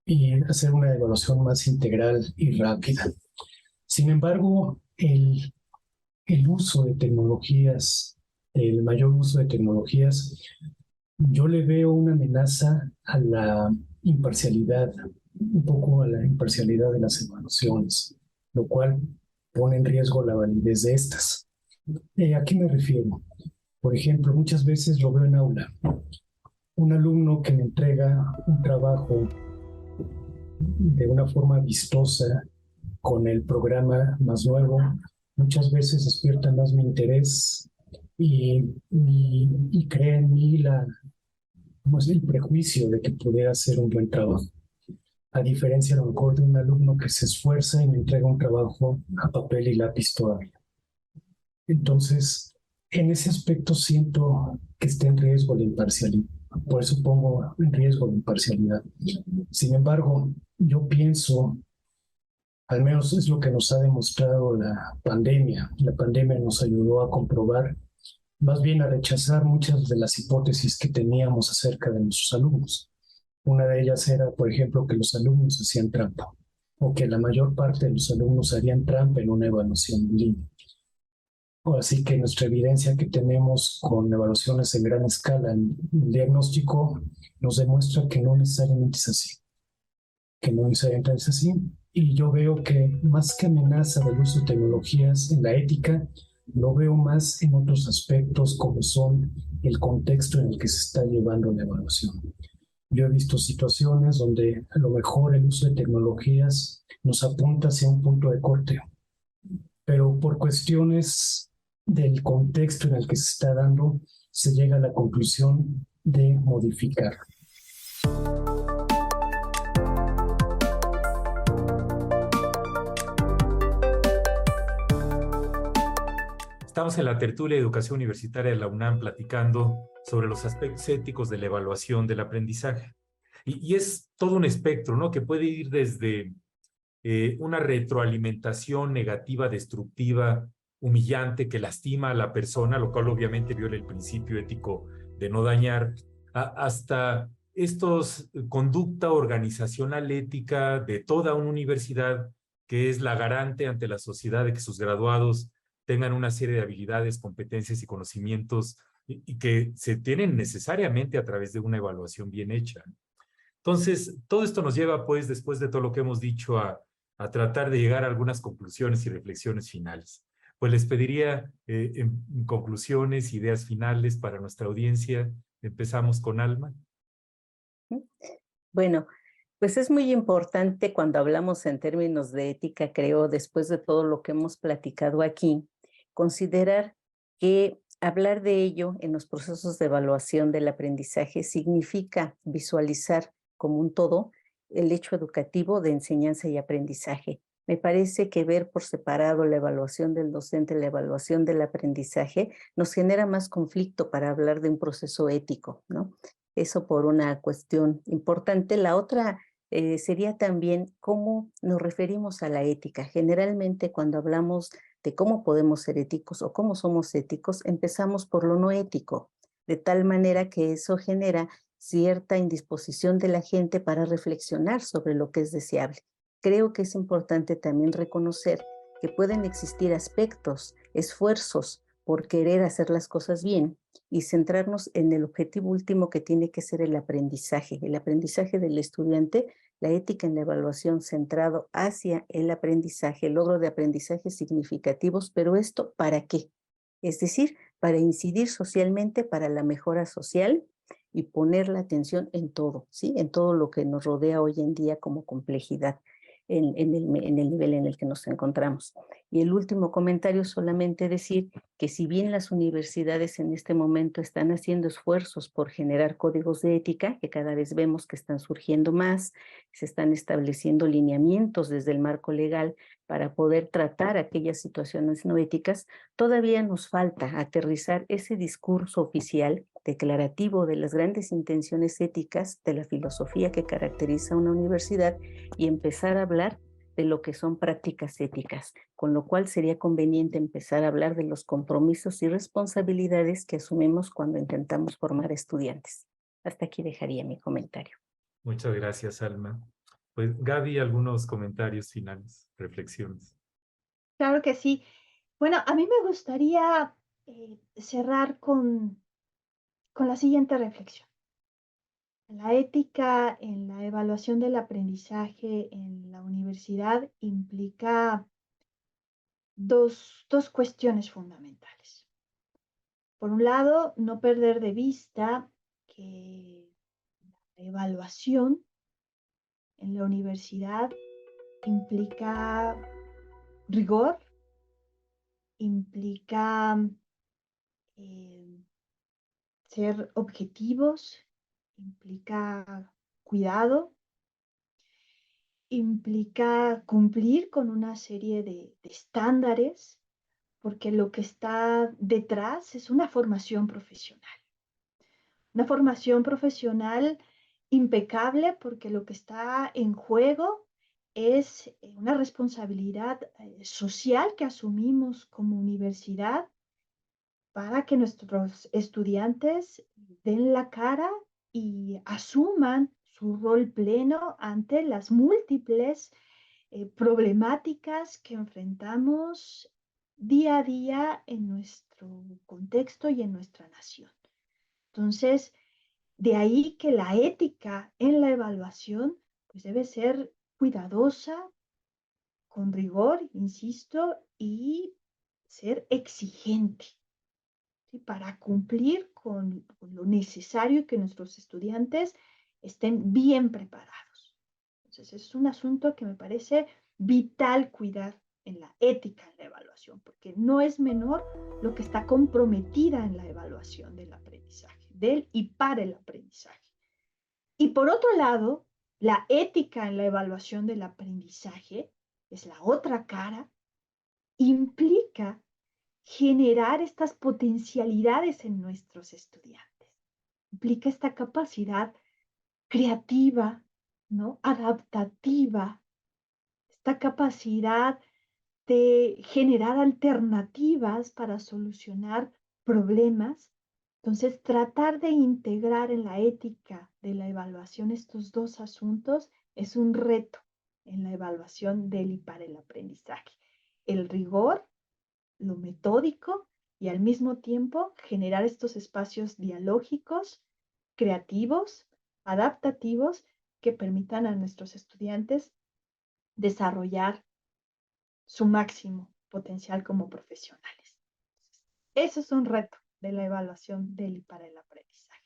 y hacer una evaluación más integral y rápida. Sin embargo, el uso de tecnologías, el mayor uso de tecnologías, yo le veo una amenaza a la imparcialidad, un poco a la imparcialidad de las evaluaciones, lo cual pone en riesgo la validez de estas. ¿A qué me refiero? Por ejemplo, muchas veces lo veo en aula. Un alumno que me entrega un trabajo de una forma vistosa con el programa más nuevo, muchas veces despierta más mi interés y crea en mí el prejuicio de que pudiera hacer un buen trabajo. A diferencia a lo mejor de un alumno que se esfuerza y me entrega un trabajo a papel y lápiz todavía. Entonces, en ese aspecto siento que está en riesgo la imparcialidad. Por eso pongo en riesgo la imparcialidad. Sin embargo, yo pienso, al menos es lo que nos ha demostrado la pandemia. La pandemia nos ayudó a comprobar, más bien a rechazar muchas de las hipótesis que teníamos acerca de nuestros alumnos. Una de ellas era, por ejemplo, que los alumnos hacían trampa o que la mayor parte de los alumnos harían trampa en una evaluación en línea. Así que nuestra evidencia que tenemos con evaluaciones en gran escala en el diagnóstico nos demuestra que no necesariamente es así. Y yo veo que más que amenaza del uso de tecnologías en la ética, lo veo más en otros aspectos como son el contexto en el que se está llevando la evaluación. Yo he visto situaciones donde a lo mejor el uso de tecnologías nos apunta hacia un punto de corte, pero por cuestiones del contexto en el que se está dando, se llega a la conclusión de modificar. Estamos en la tertulia de educación universitaria de la UNAM platicando sobre los aspectos éticos de la evaluación del aprendizaje. Y es todo un espectro, ¿no? Que puede ir desde una retroalimentación negativa, destructiva, humillante, que lastima a la persona, lo cual obviamente viola el principio ético de no dañar, hasta conducta organizacional ética de toda una universidad que es la garante ante la sociedad de que sus graduados tengan una serie de habilidades, competencias y conocimientos y que se tienen necesariamente a través de una evaluación bien hecha. Entonces, todo esto nos lleva, pues, después de todo lo que hemos dicho, a tratar de llegar a algunas conclusiones y reflexiones finales. Pues les pediría en conclusiones, ideas finales para nuestra audiencia. Empezamos con Alma. Bueno, pues es muy importante cuando hablamos en términos de ética, creo, después de todo lo que hemos platicado aquí, considerar que hablar de ello en los procesos de evaluación del aprendizaje significa visualizar como un todo el hecho educativo de enseñanza y aprendizaje. Me parece que ver por separado la evaluación del docente, la evaluación del aprendizaje, nos genera más conflicto para hablar de un proceso ético, ¿no? Eso por una cuestión importante. La otra sería también cómo nos referimos a la ética. Generalmente cuando hablamos de cómo podemos ser éticos o cómo somos éticos, empezamos por lo no ético, de tal manera que eso genera cierta indisposición de la gente para reflexionar sobre lo que es deseable. Creo que es importante también reconocer que pueden existir aspectos, esfuerzos por querer hacer las cosas bien y centrarnos en el objetivo último que tiene que ser el aprendizaje del estudiante, la ética en la evaluación centrado hacia el aprendizaje, el logro de aprendizajes significativos, pero ¿esto para qué? Es decir, para incidir socialmente para la mejora social y poner la atención en todo, ¿sí? En todo lo que nos rodea hoy en día como complejidad en el nivel en el que nos encontramos. Y el último comentario, solamente decir que si bien las universidades en este momento están haciendo esfuerzos por generar códigos de ética, que cada vez vemos que están surgiendo más, se están estableciendo lineamientos desde el marco legal para poder tratar aquellas situaciones no éticas, todavía nos falta aterrizar ese discurso oficial declarativo de las grandes intenciones éticas de la filosofía que caracteriza una universidad y empezar a hablar de lo que son prácticas éticas, con lo cual sería conveniente empezar a hablar de los compromisos y responsabilidades que asumimos cuando intentamos formar estudiantes. Hasta aquí dejaría mi comentario. Muchas gracias, Alma. Pues Gaby, algunos comentarios finales, reflexiones. Claro que sí. Bueno, a mí me gustaría cerrar con la siguiente reflexión. La ética en la evaluación del aprendizaje en la universidad implica dos cuestiones fundamentales. Por un lado, no perder de vista que la evaluación en la universidad implica rigor, implica eh, ser objetivos, implica cuidado, implica cumplir con una serie de estándares, porque lo que está detrás es una formación profesional. Una formación profesional impecable porque lo que está en juego es una responsabilidad social que asumimos como universidad para que nuestros estudiantes den la cara y asuman su rol pleno ante las múltiples problemáticas que enfrentamos día a día en nuestro contexto y en nuestra nación. Entonces, de ahí que la ética en la evaluación pues debe ser cuidadosa, con rigor, insisto, y ser exigente, ¿sí? Para cumplir con lo necesario y que nuestros estudiantes estén bien preparados. Entonces, es un asunto que me parece vital cuidar en la ética en la evaluación, porque no es menor lo que está comprometida en la evaluación del aprendizaje, del y para el aprendizaje. Y por otro lado, la ética en la evaluación del aprendizaje es la otra cara, implica generar estas potencialidades en nuestros estudiantes. Implica esta capacidad creativa, ¿no? Adaptativa, esta capacidad de generar alternativas para solucionar problemas. Entonces, tratar de integrar en la ética de la evaluación estos dos asuntos es un reto en la evaluación del y para el aprendizaje. El rigor, lo metódico y al mismo tiempo generar estos espacios dialógicos, creativos, adaptativos, que permitan a nuestros estudiantes desarrollar su máximo potencial como profesionales. Eso es un reto de la evaluación del y para el aprendizaje.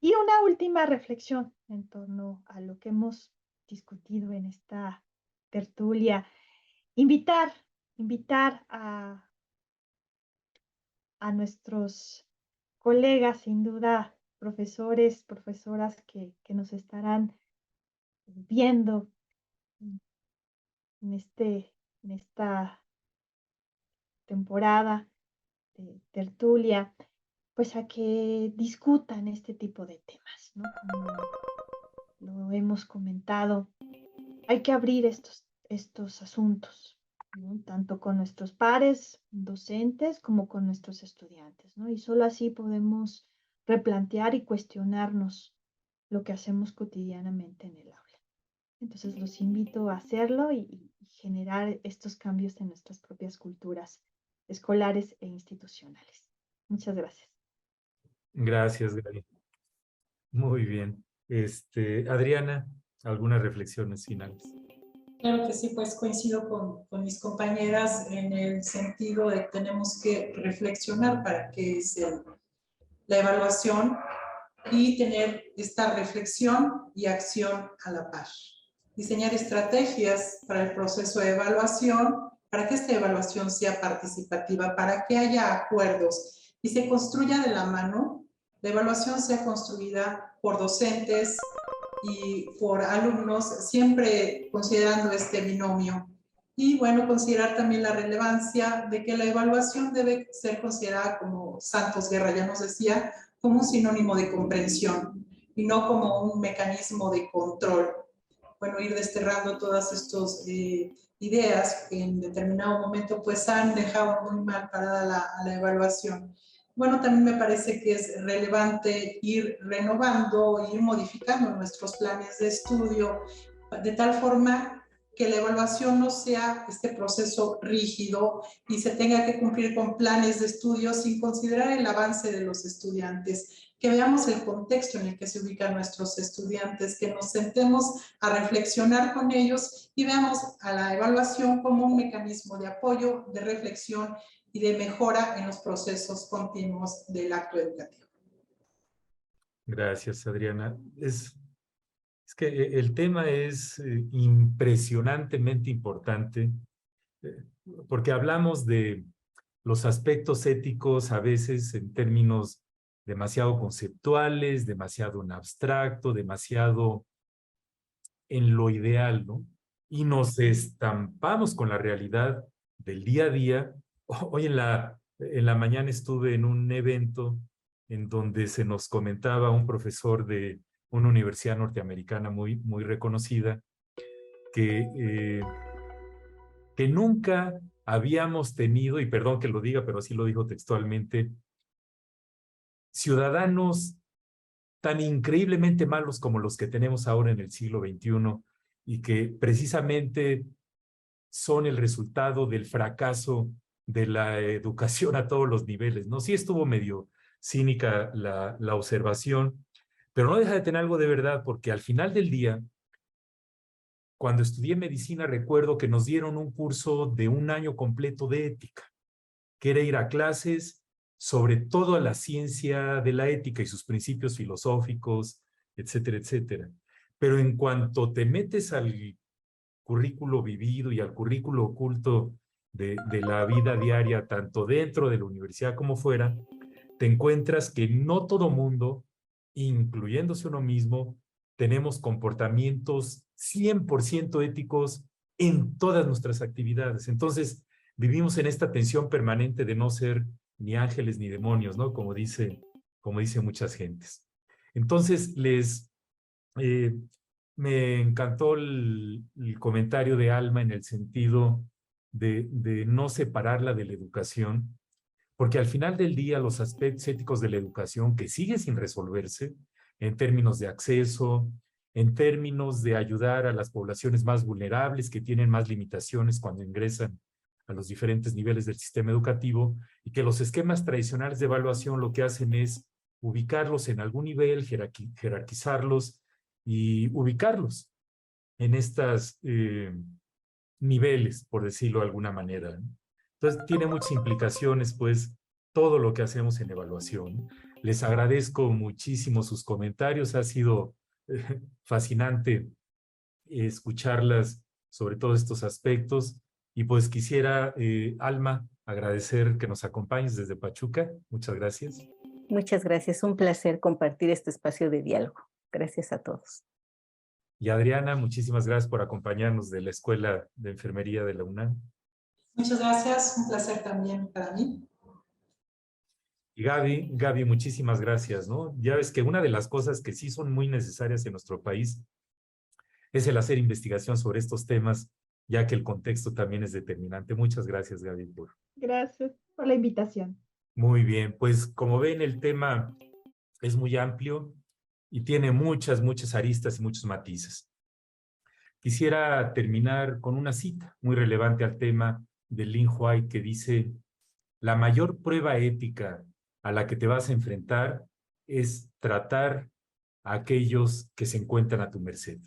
Y una última reflexión en torno a lo que hemos discutido en esta tertulia. Invitar a nuestros colegas, sin duda, profesores, profesoras que nos estarán viendo en esta temporada de tertulia, pues a que discutan este tipo de temas, ¿no? Como lo hemos comentado, hay que abrir estos asuntos, ¿no? Tanto con nuestros pares docentes como con nuestros estudiantes, ¿no? Y solo así podemos replantear y cuestionarnos lo que hacemos cotidianamente en el aula. Entonces los invito a hacerlo y generar estos cambios en nuestras propias culturas escolares e institucionales. Muchas gracias. Gracias, Gaby. Muy bien. Adriana, algunas reflexiones finales. Claro que sí, pues coincido con mis compañeras en el sentido de que tenemos que reflexionar para qué es la evaluación y tener esta reflexión y acción a la par. Diseñar estrategias para el proceso de evaluación, para que esta evaluación sea participativa, para que haya acuerdos y se construya de la mano. La evaluación sea construida por docentes y por alumnos, siempre considerando este binomio. Y bueno, considerar también la relevancia de que la evaluación debe ser considerada, como Santos Guerra ya nos decía, como un sinónimo de comprensión y no como un mecanismo de control. Bueno, ir desterrando todas estas ideas que en determinado momento pues han dejado muy mal parada la evaluación. Bueno, también me parece que es relevante ir renovando, ir modificando nuestros planes de estudio de tal forma que la evaluación no sea este proceso rígido y se tenga que cumplir con planes de estudio sin considerar el avance de los estudiantes, que veamos el contexto en el que se ubican nuestros estudiantes, que nos sentemos a reflexionar con ellos y veamos a la evaluación como un mecanismo de apoyo, de reflexión y de mejora en los procesos continuos del acto educativo. Gracias, Adriana. Es que el tema es impresionantemente importante, porque hablamos de los aspectos éticos a veces en términos demasiado conceptuales, demasiado en abstracto, demasiado en lo ideal, ¿no? Y nos estampamos con la realidad del día a día. Hoy en la mañana estuve en un evento en donde se nos comentaba un profesor de una universidad norteamericana muy reconocida que nunca habíamos tenido, y perdón que lo diga, pero así lo dijo textualmente, ciudadanos tan increíblemente malos como los que tenemos ahora en el siglo XXI y que precisamente son el resultado del fracaso de la educación a todos los niveles, ¿no? Sí estuvo medio cínica la observación, pero no deja de tener algo de verdad, porque al final del día, cuando estudié medicina, recuerdo que nos dieron un curso de un año completo de ética, que era ir a clases sobre toda la ciencia de la ética y sus principios filosóficos, etcétera, etcétera. Pero en cuanto te metes al currículo vivido y al currículo oculto de la vida diaria, tanto dentro de la universidad como fuera, te encuentras que no todo mundo, incluyéndose uno mismo, tenemos comportamientos 100% éticos en todas nuestras actividades. Entonces, vivimos en esta tensión permanente de no ser ni ángeles ni demonios, ¿no? Como dice muchas gentes. Entonces, me encantó el comentario de Alma en el sentido de no separarla de la educación, porque al final del día los aspectos éticos de la educación que sigue sin resolverse en términos de acceso, en términos de ayudar a las poblaciones más vulnerables que tienen más limitaciones cuando ingresan a los diferentes niveles del sistema educativo, y que los esquemas tradicionales de evaluación lo que hacen es ubicarlos en algún nivel, jerarquizarlos y ubicarlos en estos niveles, por decirlo de alguna manera, ¿no? Entonces, tiene muchas implicaciones, pues, todo lo que hacemos en evaluación. Les agradezco muchísimo sus comentarios. Ha sido fascinante escucharlas sobre todos estos aspectos. Y pues quisiera, Alma, agradecer que nos acompañes desde Pachuca. Muchas gracias. Muchas gracias. Un placer compartir este espacio de diálogo. Gracias a todos. Y Adriana, muchísimas gracias por acompañarnos de la Escuela de Enfermería de la UNAM. Muchas gracias, un placer también para mí. Y Gaby, muchísimas gracias, ¿no? Ya ves que una de las cosas que sí son muy necesarias en nuestro país es el hacer investigación sobre estos temas, ya que el contexto también es determinante. Muchas gracias, Gaby. Gracias por la invitación. Muy bien, pues como ven, el tema es muy amplio y tiene muchas aristas y muchos matices. Quisiera terminar con una cita muy relevante al tema de Lynn White que dice: la mayor prueba ética a la que te vas a enfrentar es tratar a aquellos que se encuentran a tu merced.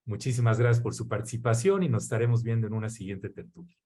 Muchísimas gracias por su participación y nos estaremos viendo en una siguiente tertulia.